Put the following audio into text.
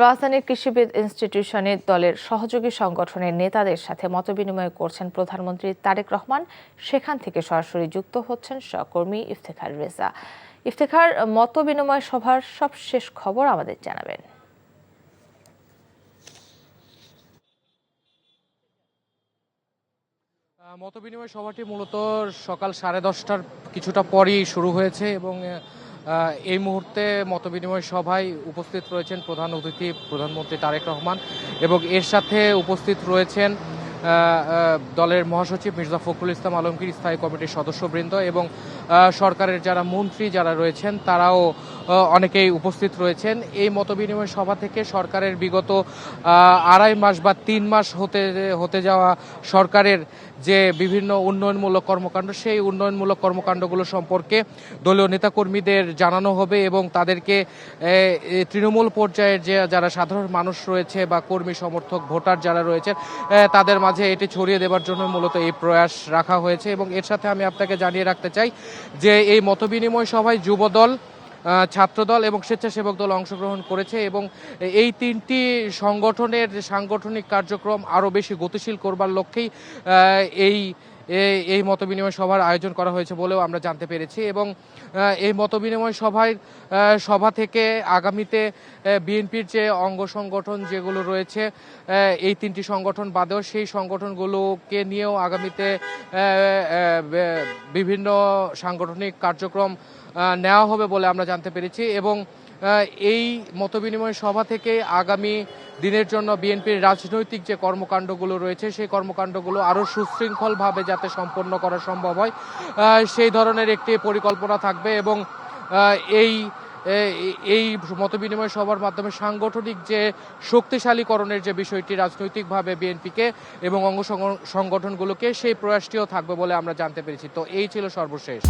রাজধানীর কৃষিবিদ ইনস্টিটিউশনে দলের সহযোগী সংগঠনের নেতাদের সাথে মতবিনিময় করছেন প্রধানমন্ত্রী তারেক রহমান। সেখান থেকে সরাসরি যুক্ত হচ্ছেন সহকর্মী ইফতেখার রেজা। ইফতেখার, মতবিনিময় সভার সবশেষ খবর আমাদের জানাবেন। মতবিনিময় সভাটি মূলত সকাল 10:30টার কিছুটা পরই শুরু হয়েছে এবং এই মুহূর্তে মতবিনিময় সভায় উপস্থিত রয়েছেন প্রধান অতিথি প্রধানমন্ত্রী তারেক রহমান এবং এর সাথে উপস্থিত রয়েছেন দলের মহাসচিব মির্জা ফখরুল ইসলাম আলমগীর, স্থায়ী কমিটির সদস্যবৃন্দ এবং সরকারের যারা মন্ত্রী যারা রয়েছেন তারাও অনেকেই উপস্থিত রয়েছেন। এই মতবিনিময় সভা থেকে সরকারের বিগত 2.5 মাস বা 3 মাস হতে যাওয়া সরকারের যে বিভিন্ন উন্নয়নমূলক কর্মকাণ্ড, সেই উন্নয়নমূলক কর্মকাণ্ডগুলো সম্পর্কে দলীয় নেতাকর্মীদের জানানো হবে এবং তাদেরকে তৃণমূল পর্যায়ের যে যারা সাধারণ মানুষ রয়েছে বা কর্মী সমর্থক ভোটার যারা রয়েছেন তাদের মাঝে এটি ছড়িয়ে দেওয়ার জন্য মূলত এই প্রয়াস রাখা হয়েছে। এবং এর সাথে আমি আপনাকে জানিয়ে রাখতে চাই যে এই মতবিনিময় সভায় যুবদল, ছাত্রদল এবং স্বেচ্ছাসেবক দল অংশগ্রহণ করেছে এবং এই তিনটি সংগঠনের সাংগঠনিক কার্যক্রম আরও বেশি গতিশীল করবার লক্ষ্যেই এই মতবিনিময় সভার আয়োজন করা হয়েছে বলেও আমরা জানতে পেরেছি। এবং এই মতবিনিময় সভা থেকে আগামীতে বিএনপির যে অঙ্গ সংগঠন যেগুলো রয়েছে এই তিনটি সংগঠন বাদেও সেই সংগঠনগুলোকে নিয়েও আগামীতে বিভিন্ন সাংগঠনিক কার্যক্রম নেওয়া হবে বলে আমরা জানতে পেরেছি। এবং এই মতবিনিময় সভা থেকে আগামী দিনের জন্য বিএনপির রাজনৈতিক যে কর্মকাণ্ডগুলো রয়েছে সেই কর্মকাণ্ডগুলো আরও সুশৃঙ্খলভাবে যাতে সম্পন্ন করা সম্ভব হয় সেই ধরনের একটি পরিকল্পনা থাকবে। এবং এই মতবিনিময় সভার মাধ্যমে সাংগঠনিক যে শক্তিশালীকরণের যে বিষয়টি রাজনৈতিকভাবে বিএনপিকে এবং অঙ্গ সংগঠনগুলোকে, সেই প্রয়াসটিও থাকবে বলে আমরা জানতে পেরেছি। তো এই ছিল সর্বশেষ।